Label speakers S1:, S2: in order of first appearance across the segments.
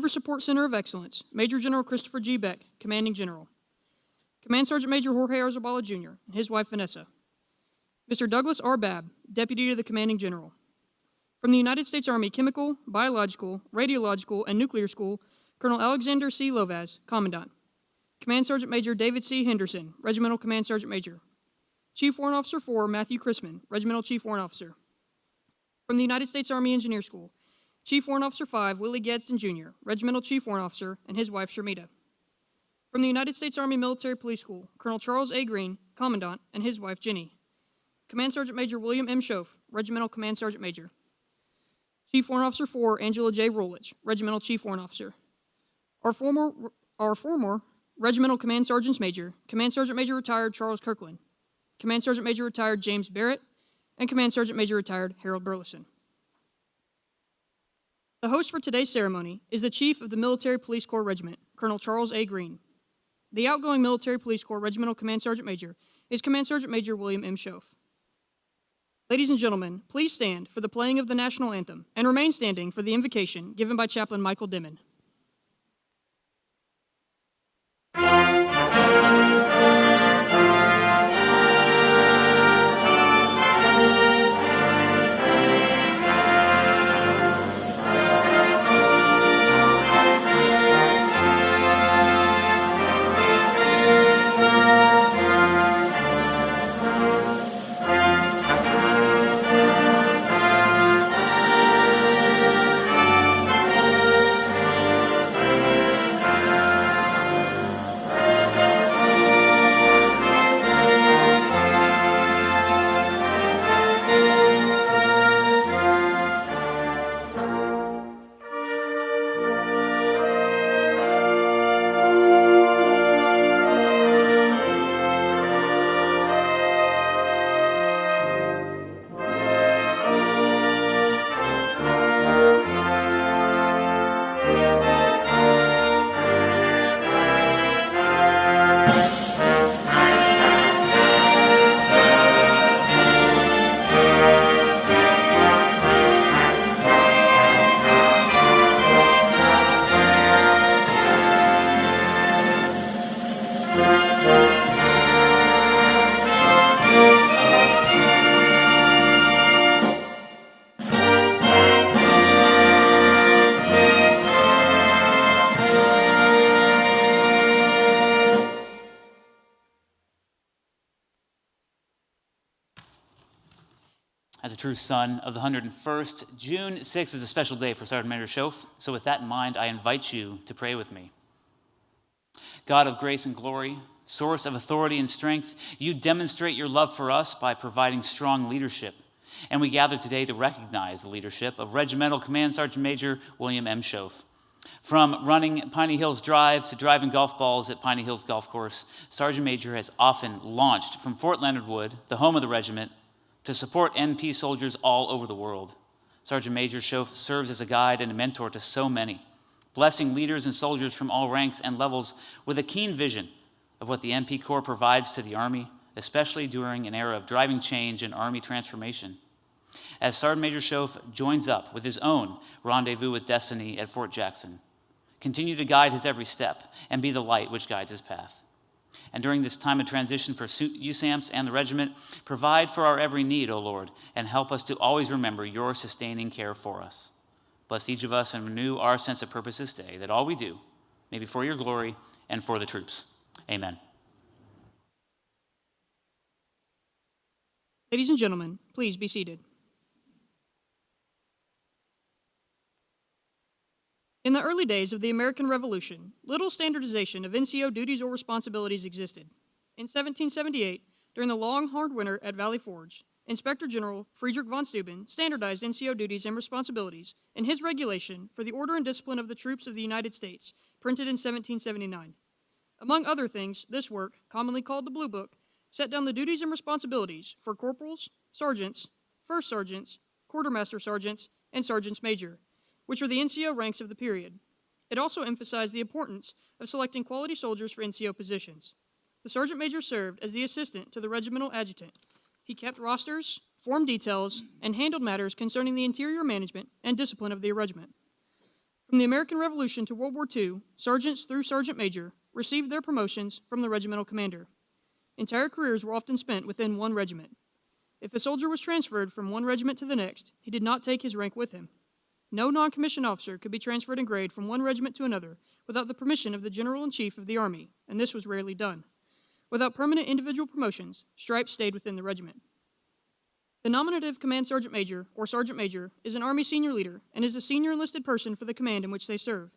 S1: River Support Center of Excellence, Major General Christopher G. Beck, Commanding General. Command Sergeant Major Jorge Arzabala Jr. and his wife Vanessa. Mr. Douglas R. Babb, Deputy to the Commanding General. From the United States Army Chemical, Biological, Radiological, and Nuclear School, Colonel Alexander C. Lovaz, Commandant. Command Sergeant Major David C. Henderson, Regimental Command Sergeant Major. Chief Warrant Officer 4, Matthew Chrisman, Regimental Chief Warrant Officer. From the United States Army Engineer School, Chief Warrant Officer 5, Willie Gadsden Jr., Regimental Chief Warrant Officer, and his wife Sharmita. From the United States Army Military Police School, Colonel Charles A. Green, Commandant, and his wife Jenny. Command Sergeant Major William M. Schoaf, Regimental Command Sergeant Major. Chief Warrant Officer 4, Angela J. Rolich, Regimental Chief Warrant Officer. Our former Regimental Command Sergeants Major, Command Sergeant Major Retired Charles Kirkland, Command Sergeant Major Retired James Barrett, and Command Sergeant Major Retired Harold Burleson. The host for today's ceremony is the Chief of the Military Police Corps Regiment, Colonel Charles A. Green. The outgoing Military Police Corps Regimental Command Sergeant Major is Command Sergeant Major William M. Schoaf. Ladies and gentlemen, please stand for the playing of the National Anthem and remain standing for the invocation given by Chaplain Michael Dimon.
S2: As a true son of the 101st, June 6th is a special day for Sergeant Major Schoaf. So with that in mind, I invite you to pray with me. God of grace and glory, source of authority and strength, you demonstrate your love for us by providing strong leadership. And we gather today to recognize the leadership of Regimental Command Sergeant Major William M. Schoaf. From running Piney Hills Drive to driving golf balls at Piney Hills Golf Course, Sergeant Major has often launched from Fort Leonard Wood, the home of the regiment, to support NP soldiers all over the world. Sergeant Major Schoaf serves as a guide and a mentor to so many, blessing leaders and soldiers from all ranks and levels with a keen vision of what the NP Corps provides to the Army, especially during an era of driving change and Army transformation. As Sergeant Major Schoaf joins up with his own rendezvous with destiny at Fort Jackson, continue to guide his every step and be the light which guides his path. And during this time of transition for USAMPS and the regiment, provide for our every need, O Lord, and help us to always remember your sustaining care for us. Bless each of us and renew our sense of purpose this day, that all we do may be for your glory and for the troops. Amen.
S1: Ladies and gentlemen, please be seated. In the early days of the American Revolution, little standardization of NCO duties or responsibilities existed. In 1778, during the long, hard winter at Valley Forge, Inspector General Friedrich von Steuben standardized NCO duties and responsibilities in his regulation for the order and discipline of the troops of the United States, printed in 1779. Among other things, this work, commonly called the Blue Book, set down the duties and responsibilities for corporals, sergeants, first sergeants, quartermaster sergeants, and sergeants major, which were the NCO ranks of the period. It also emphasized the importance of selecting quality soldiers for NCO positions. The sergeant major served as the assistant to the regimental adjutant. He kept rosters, formed details, and handled matters concerning the interior management and discipline of the regiment. From the American Revolution to World War II, sergeants through sergeant major received their promotions from the regimental commander. Entire careers were often spent within one regiment. If a soldier was transferred from one regiment to the next, he did not take his rank with him. No non-commissioned officer could be transferred in grade from one regiment to another without the permission of the General-in-Chief of the Army, and this was rarely done. Without permanent individual promotions, stripes stayed within the regiment. The nominative command sergeant major, or sergeant major, is an Army senior leader and is the senior enlisted person for the command in which they serve.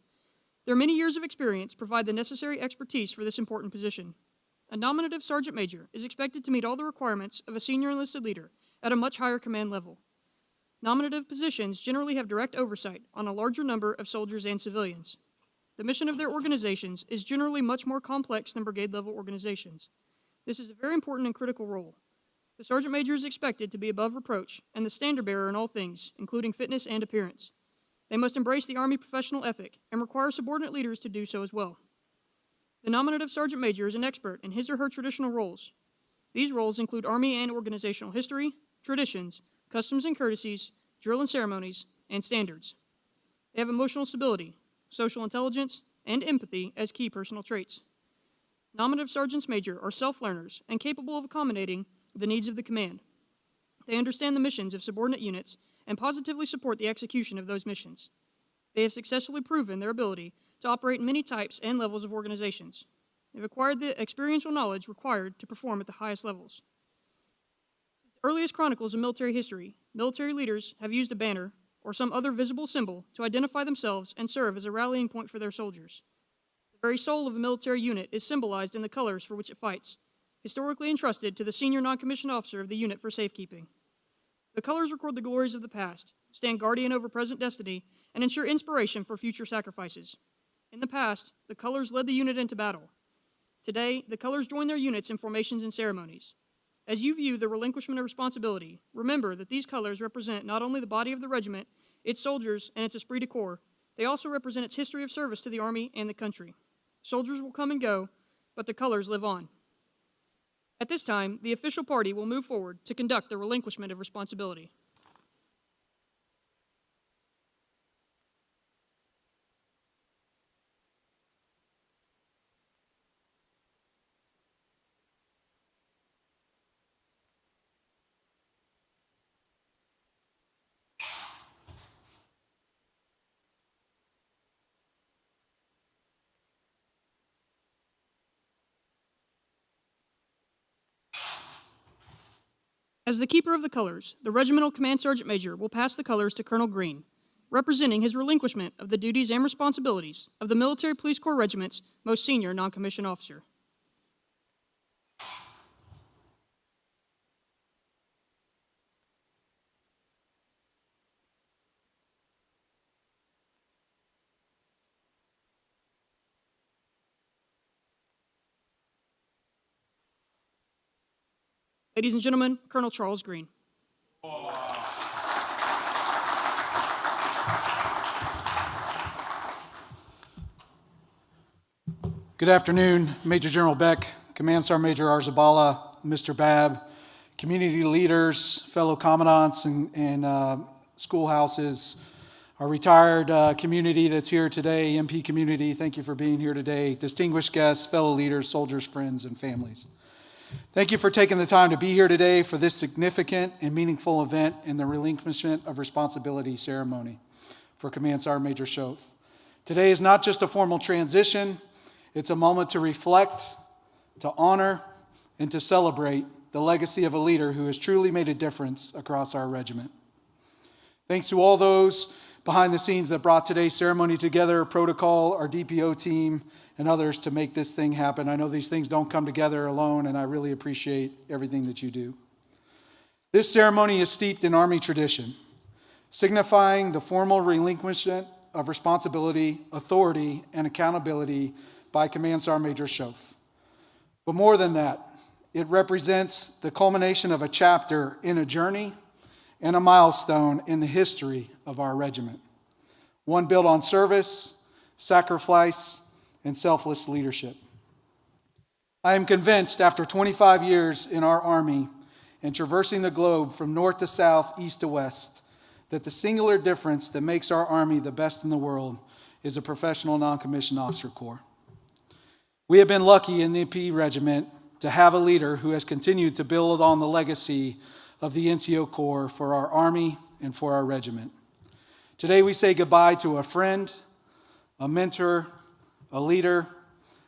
S1: Their many years of experience provide the necessary expertise for this important position. A nominative sergeant major is expected to meet all the requirements of a senior enlisted leader at a much higher command level. Nominative positions generally have direct oversight on a larger number of soldiers and civilians. The mission of their organizations is generally much more complex than brigade-level organizations. This is a very important and critical role. The sergeant major is expected to be above reproach and the standard-bearer in all things, including fitness and appearance. They must embrace the Army professional ethic and require subordinate leaders to do so as well. The nominative sergeant major is an expert in his or her traditional roles. These roles include Army and organizational history, traditions, customs and courtesies, drill and ceremonies, and standards. They have emotional stability, social intelligence, and empathy as key personal traits. Nominative sergeants major are self-learners and capable of accommodating the needs of the command. They understand the missions of subordinate units and positively support the execution of those missions. They have successfully proven their ability to operate in many types and levels of organizations. They've acquired the experiential knowledge required to perform at the highest levels. Since the earliest chronicles of military history, military leaders have used a banner or some other visible symbol to identify themselves and serve as a rallying point for their soldiers. The very soul of a military unit is symbolized in the colors for which it fights, historically entrusted to the senior non-commissioned officer of the unit for safekeeping. The colors record the glories of the past, stand guardian over present destiny, and ensure inspiration for future sacrifices. In the past, the colors led the unit into battle. Today, the colors join their units in formations and ceremonies. As you view the relinquishment of responsibility, remember that these colors represent not only the body of the regiment, its soldiers, and its esprit de corps, they also represent its history of service to the Army and the country. Soldiers will come and go, but the colors live on. At this time, the official party will move forward to conduct the relinquishment of responsibility. As the keeper of the colors, the regimental command sergeant major will pass the colors to Colonel Green, representing his relinquishment of the duties and responsibilities of the Military Police Corps Regiment's most senior non-commissioned officer. Ladies and gentlemen, Colonel Charles Green.
S3: Good afternoon, Major General Beck, Command Sergeant Major Arzabala, Mr. Babb, community leaders, fellow commandants and schoolhouses, our retired community that's here today, MP community, thank you for being here today, distinguished guests, fellow leaders, soldiers, friends, and families. Thank you for taking the time to be here today for this significant and meaningful event in the relinquishment of responsibility ceremony for Command Sergeant Major Schoaf. Today is not just a formal transition, it's a moment to reflect, to honor, and to celebrate the legacy of a leader who has truly made a difference across our regiment. Thanks to all those behind the scenes that brought today's ceremony together, protocol, our DPO team, and others to make this thing happen. I know these things don't come together alone, and I really appreciate everything that you do. This ceremony is steeped in Army tradition, signifying the formal relinquishment of responsibility, authority, and accountability by Command Sergeant Major Schoaf. But more than that, it represents the culmination of a chapter in a journey and a milestone in the history of our regiment, one built on service, sacrifice, and selfless leadership. I am convinced after 25 years in our Army and traversing the globe from north to south, east to west, that the singular difference that makes our Army the best in the world is a professional non-commissioned officer corps. We have been lucky in the P Regiment to have a leader who has continued to build on the legacy of the NCO Corps for our Army and for our regiment. Today we say goodbye to a friend, a mentor, a leader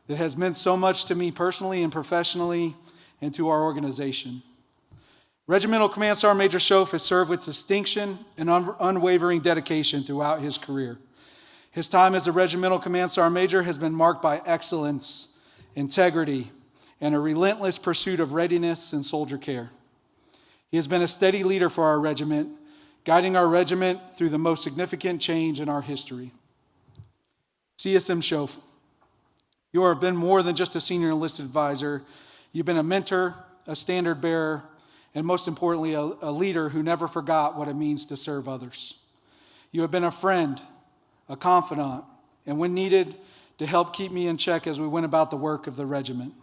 S3: that has meant so much to me personally and professionally and to our organization. Regimental Command Sergeant Major Schoaf has served with distinction and unwavering dedication throughout his career. His time as a Regimental Command Sergeant Major has been marked by excellence, integrity, and a relentless pursuit of readiness and soldier care. He has been a steady leader for our regiment, guiding our regiment through the most significant change in our history. CSM Schoaf, you have been more than just a senior enlisted advisor. You've been a mentor, a standard bearer, and most importantly, a leader who never forgot what it means to serve others. You have been a friend, a confidant, and when needed, to help keep me in check as we went about the work of the regiment,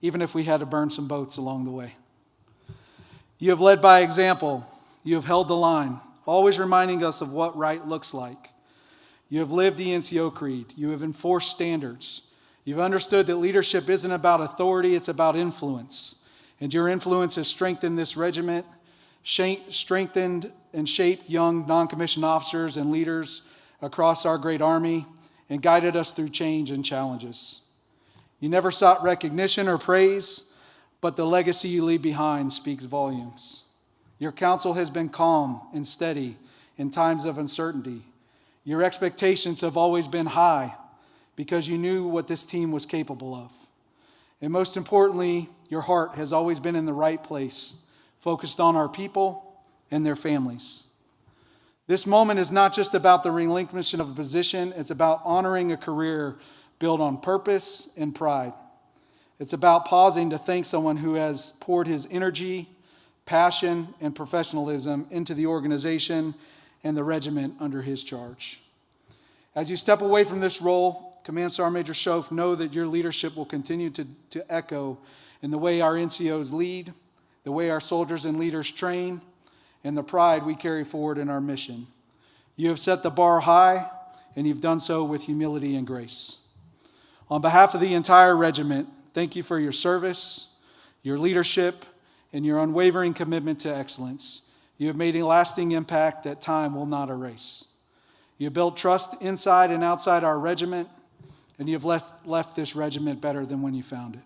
S3: even if we had to burn some boats along the way. You have led by example. You have held the line, always reminding us of what right looks like. You have lived the NCO creed. You have enforced standards. You've understood that leadership isn't about authority, it's about influence. And your influence has strengthened this regiment, strengthened and shaped young non-commissioned officers and leaders across our great Army, and guided us through change and challenges. You never sought recognition or praise, but the legacy you leave behind speaks volumes. Your counsel has been calm and steady in times of uncertainty. Your expectations have always been high because you knew what this team was capable of. And most importantly, your heart has always been in the right place, focused on our people and their families. This moment is not just about the relinquishment of a position, it's about honoring a career built on purpose and pride. It's about pausing to thank someone who has poured his energy, passion, and professionalism into the organization and the regiment under his charge. As you step away from this role, Command Sergeant Major Schoaf, know that your leadership will continue to echo in the way our NCOs lead, the way our soldiers and leaders train, and the pride we carry forward in our mission. You have set the bar high, and you've done so with humility and grace. On behalf of the entire regiment, thank you for your service, your leadership, and your unwavering commitment to excellence. You have made a lasting impact that time will not erase. You have built trust inside and outside our regiment, and you have left this regiment better than when you found it.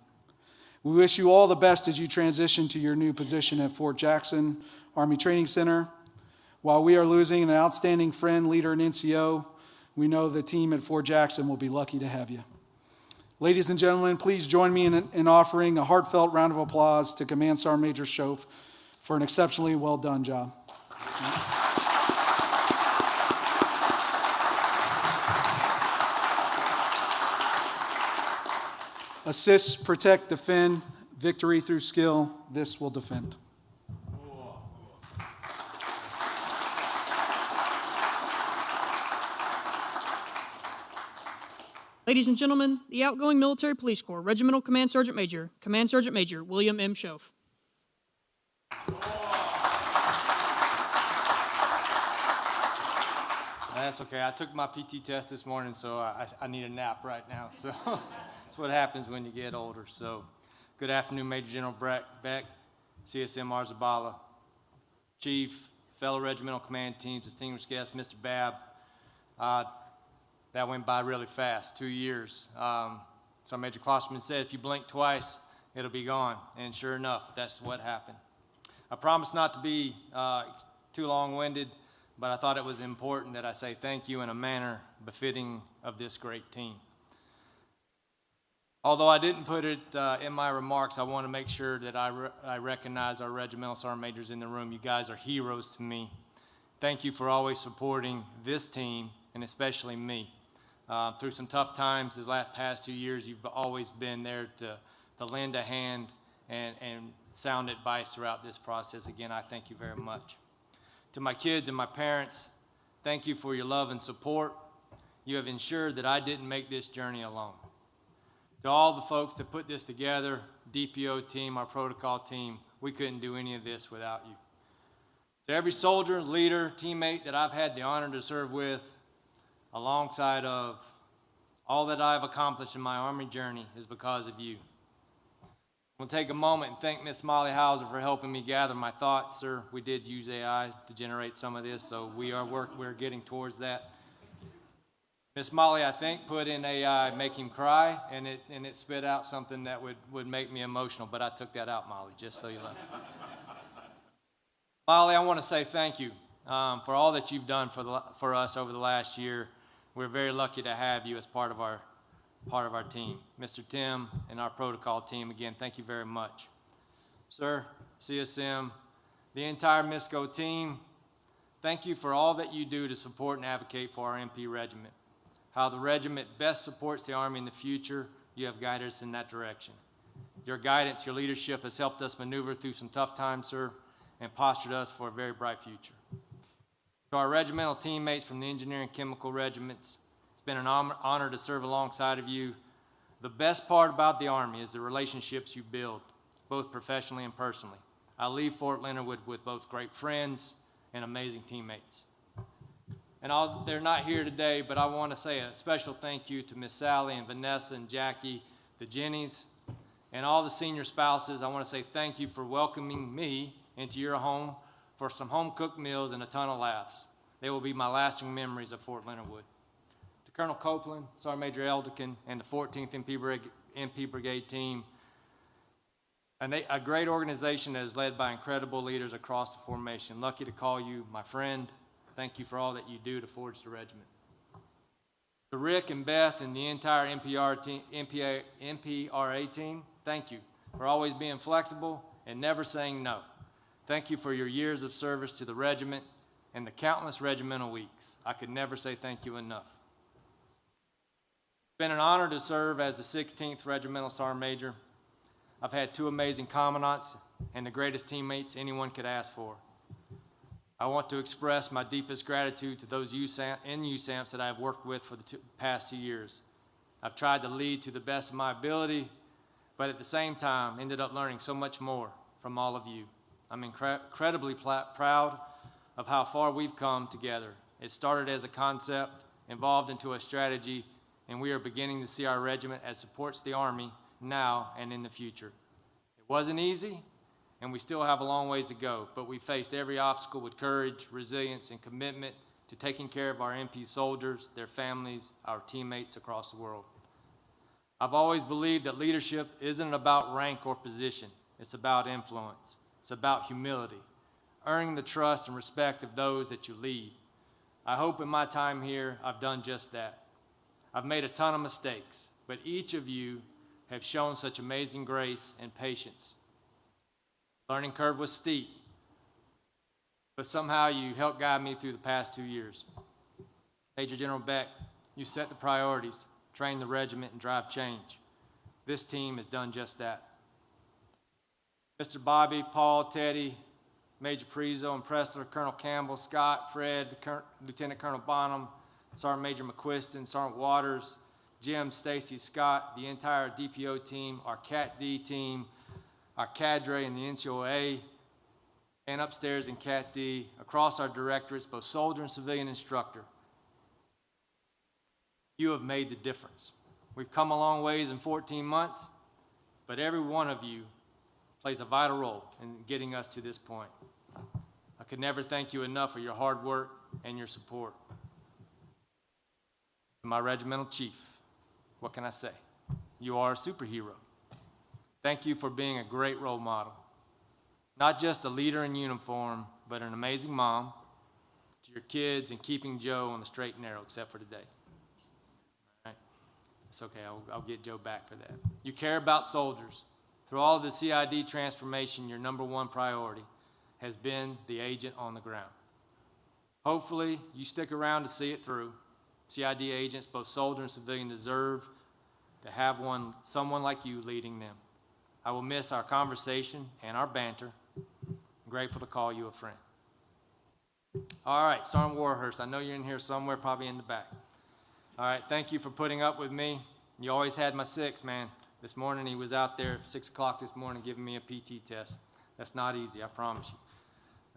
S3: We wish you all the best as you transition to your new position at Fort Jackson Army Training Center. While we are losing an outstanding friend, leader, and NCO, we know the team at Fort Jackson will be lucky to have you. Ladies and gentlemen, please join me in offering a heartfelt round of applause to Command Sergeant Major Schoaf for an exceptionally well done job. Assist, protect, defend, victory through skill, this will defend.
S1: Ladies and gentlemen, the outgoing Military Police Corps, Regimental Command Sergeant Major William M. Schoaf.
S4: That's okay. I took my PT test this morning, so I need a nap right now. So that's what happens when you get older. So good afternoon, Major General Beck, CSM RoR, Chief, fellow regimental command teams, distinguished guest, Mr. Babb. That went by really fast, 2 years. So Major Klosterman said, if you blink twice, it'll be gone. And sure enough, that's what happened. I promise not to be too long-winded, but I thought it was important that I say thank you in a manner befitting of this great team. Although I didn't put it in my remarks, I want to make sure that I recognize our regimental sergeant majors in the room. You guys are heroes to me. Thank you for always supporting this team, and especially me. Through some tough times the past 2 years, you've always been there to lend a hand and sound advice throughout this process. Again, I thank you very much. To my kids and my parents, thank you for your love and support. You have ensured that I didn't make this journey alone. To all the folks that put this together, DPO team, our protocol team, we couldn't do any of this without you. To every soldier, leader, teammate that I've had the honor to serve with, alongside of all that I've accomplished in my Army journey is because of you. I'm going to take a moment and thank Miss Molly Hauser for helping me gather my thoughts, sir. We did use AI to generate some of this, so we're getting towards that. Miss Molly, I think, put in AI, make him cry, and it spit out something that would make me emotional, but I took that out, Molly, just so you know. Molly, I want to say thank you for all that you've done for us over the last year. We're very lucky to have you as part of our team. Mr. Tim and our protocol team, again, thank you very much. Sir, CSM, the entire MISCO team, thank you for all that you do to support and advocate for our MP regiment. How the regiment best supports the Army in the future, you have guided us in that direction. Your guidance, your leadership has helped us maneuver through some tough times, sir, and postured us for a very bright future. To our regimental teammates from the engineering chemical regiments, it's been an honor to serve alongside of you. The best part about the Army is the relationships you build, both professionally and personally. I leave Fort Leonard Wood with both great friends and amazing teammates. And they're not here today, but I want to say a special thank you to Miss Sally and Vanessa and Jackie, the Jennies, and all the senior spouses. I want to say thank you for welcoming me into your home for some home-cooked meals and a ton of laughs. They will be my lasting memories of Fort Leonard Wood. To Colonel Copeland, Sergeant Major Elderkin, and the 14th MP Brigade team, a great organization that is led by incredible leaders across the formation. Lucky to call you my friend. Thank you for all that you do to forge the regiment. To Rick and Beth and the entire MPRA team, thank you for always being flexible and never saying no. Thank you for your years of service to the regiment and the countless regimental weeks. I could never say thank you enough. It's been an honor to serve as the 16th Regimental Sergeant Major. I've had two amazing commandants and the greatest teammates anyone could ask for. I want to express my deepest gratitude to those in USAMPS that I have worked with for the past 2 years. I've tried to lead to the best of my ability, but at the same time ended up learning so much more from all of you. I'm incredibly proud of how far we've come together. It started as a concept, evolved into a strategy, and we are beginning to see our regiment as supports the Army now and in the future. It wasn't easy, and we still have a long ways to go, but we faced every obstacle with courage, resilience, and commitment to taking care of our MP soldiers, their families, our teammates across the world. I've always believed that leadership isn't about rank or position. It's about influence. It's about humility, earning the trust and respect of those that you lead. I hope in my time here, I've done just that. I've made a ton of mistakes, but each of you have shown such amazing grace and patience. Learning curve was steep, but somehow you helped guide me through the past 2 years. Major General Beck, you set the priorities, train the regiment, and drive change. This team has done just that. Mr. Bobby, Paul, Teddy, Major Prizo and Pressler, Colonel Campbell, Scott, Fred, Lieutenant Colonel Bonham, Sergeant Major McQuiston, Sergeant Waters, Jim, Stacy, Scott, the entire DPO team, our Cat D team, our cadre in the NCOA, and upstairs in Cat D, across our directorates, both soldier and civilian instructor. You have made the difference. We've come a long ways in 14 months, but every one of you plays a vital role in getting us to this point. I could never thank you enough for your hard work and your support. My regimental chief, what can I say? You are a superhero. Thank you for being a great role model. Not just a leader in uniform, but an amazing mom to your kids and keeping Joe on the straight and narrow, except for today. All right? It's okay, I'll get Joe back for that. You care about soldiers. Through all of the CID transformation, your number one priority has been the agent on the ground. Hopefully, you stick around to see it through. CID agents, both soldier and civilian, deserve to have someone like you leading them. I will miss our conversation and our banter. I'm grateful to call you a friend. All right, Sergeant Warhurst, I know you're in here somewhere, probably in the back. All right, thank you for putting up with me. You always had my six, man. This morning he was out there at 6 o'clock this morning giving me a PT test. That's not easy, I promise you.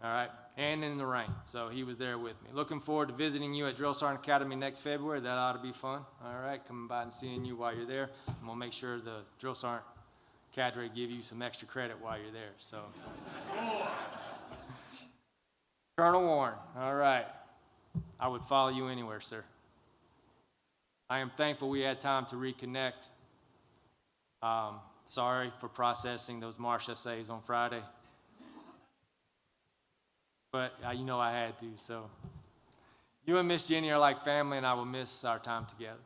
S4: all right, and in the rain. So he was there with me. Looking forward to visiting you at Drill Sergeant Academy next February. That ought to be fun. All right, coming by and seeing you while you're there. I'm going to make sure the Drill Sergeant cadre give you some extra credit while you're there. So, Colonel Warren, all right. I would follow you anywhere, sir. I am thankful we had time to reconnect. Sorry for processing those marsh essays on Friday. But you know I had to, so. You and Miss Jenny are like family, and I will miss our time together.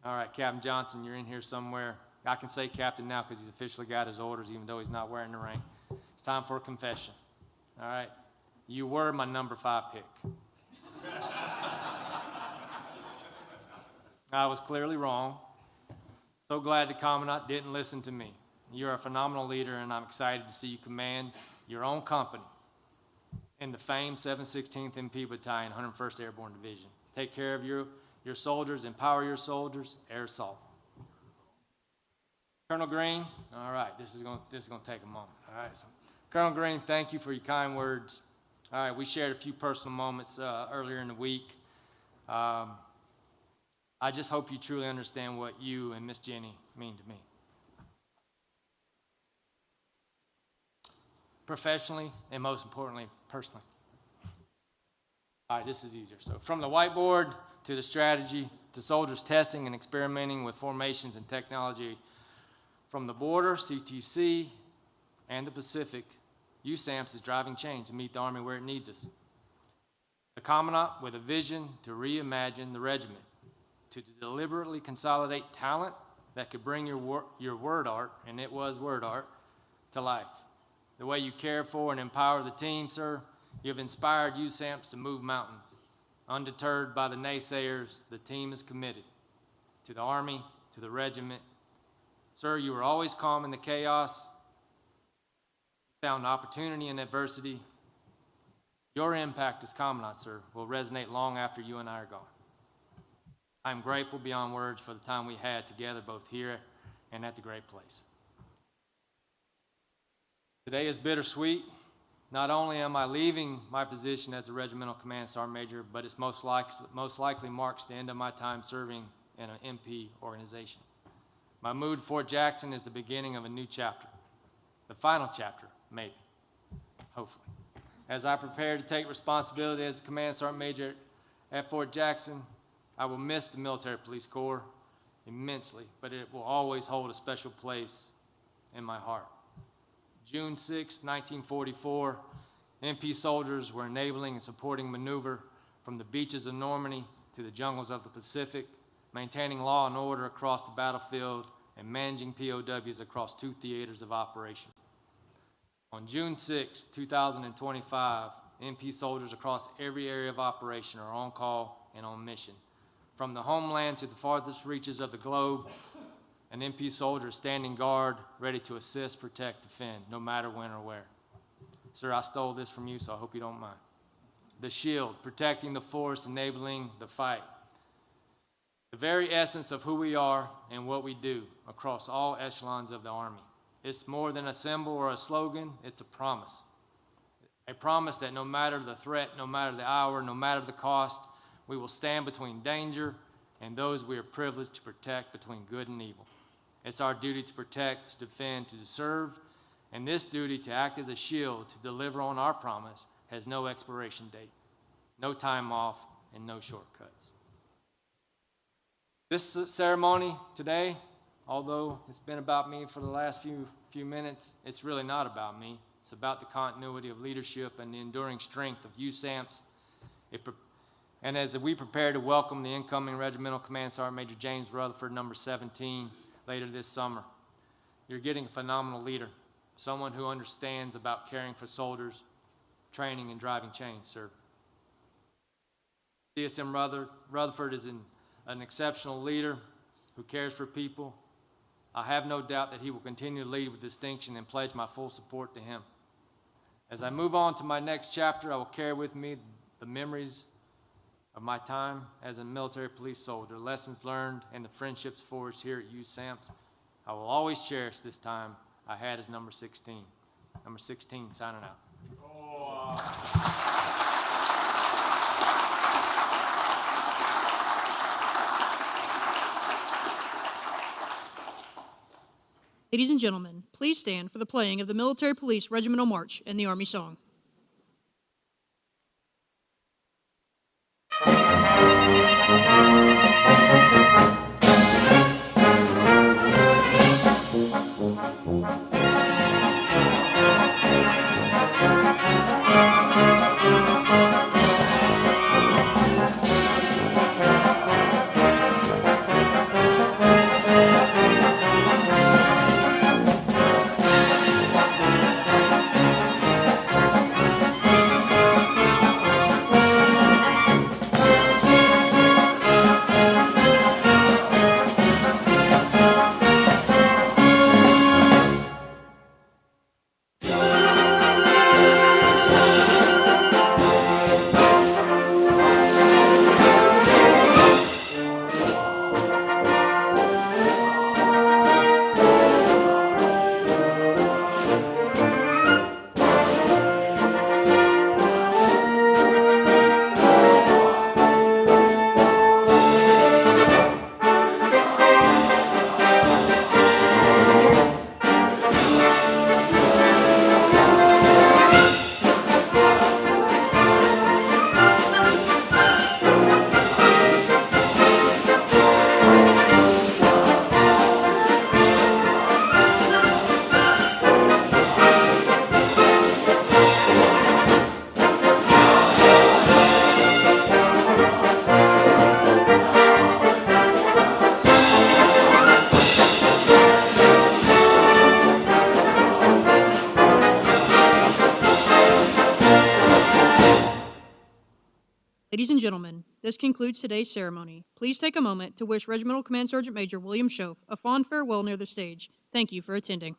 S4: All right, Captain Johnson, you're in here somewhere. I can say captain now because he's officially got his orders, even though he's not wearing the rank. It's time for a confession. All right? You were my number 5 pick. I was clearly wrong. So glad the Commandant didn't listen to me. You're a phenomenal leader, and I'm excited to see you command your own company in the famed 716th MP Battalion, 101st Airborne Division. Take care of your soldiers, empower your soldiers, air assault. Colonel Green, all right, this is going to take a moment. All right, so Colonel Green, thank you for your kind words. All right, we shared a few personal moments earlier in the week. I just hope you truly understand what you and Miss Jenny mean to me. Professionally, and most importantly, personally. All right, this is easier. So from the whiteboard to the strategy, to soldiers testing and experimenting with formations and technology, from the border, CTC, and the Pacific, USAMPS is driving change to meet the Army where it needs us. The Commandant with a vision to reimagine the regiment, to deliberately consolidate talent that could bring your word art, and it was word art, to life. The way you care for and empower the team, sir, you have inspired USAMPS to move mountains. Undeterred by the naysayers, the team is committed to the Army, to the regiment. Sir, you were always calm in the chaos, found opportunity in adversity. Your impact as Commandant, sir, will resonate long after you and I are gone. I'm grateful beyond words for the time we had together, both here and at the Great Place. Today is bittersweet. Not only am I leaving my position as a regimental command sergeant major, but it's most likely marks the end of my time serving in an MP organization. My move to Fort Jackson is the beginning of a new chapter. The final chapter, maybe, hopefully. As I prepare to take responsibility as a command sergeant major at Fort Jackson, I will miss the Military Police Corps immensely, but it will always hold a special place in my heart. June 6, 1944, MP soldiers were enabling and supporting maneuver from the beaches of Normandy to the jungles of the Pacific, maintaining law and order across the battlefield and managing POWs across 2 theaters of operation. On June 6, 2025, MP soldiers across every area of operation are on call and on mission. From the homeland to the farthest reaches of the globe, an MP soldier is standing guard, ready to assist, protect, defend, no matter when or where. Sir, I stole this from you, so I hope you don't mind. The shield, protecting the force, enabling the fight. The very essence of who we are and what we do across all echelons of the Army. It's more than a symbol or a slogan, it's a promise. A promise that no matter the threat, no matter the hour, no matter the cost, we will stand between danger and those we are privileged to protect, between good and evil. It's our duty to protect, to defend, to serve, and this duty to act as a shield to deliver on our promise has no expiration date, no time off, and no shortcuts. This ceremony today, although it's been about me for the last few minutes, it's really not about me. It's about the continuity of leadership and the enduring strength of USAMPS. And as we prepare to welcome the incoming Regimental Command Sergeant Major James Rutherford, number 17, later this summer, you're getting a phenomenal leader, someone who understands about caring for soldiers, training, and driving change, sir. CSM Rutherford is an exceptional leader who cares for people. I have no doubt that he will continue to lead with distinction and pledge my full support to him. As I move on to my next chapter, I will carry with me the memories of my time as a military police soldier, lessons learned, and the friendships forged here at USAMPS. I will always cherish this time I had as number 16. Number 16, signing out.
S1: Ladies and gentlemen, please stand for the playing of the Military Police Regimental March and the Army Song. Ladies and gentlemen, this concludes today's ceremony. Please take a moment to wish Regimental Command Sergeant Major William Schoaf a fond farewell near the stage. Thank you for attending.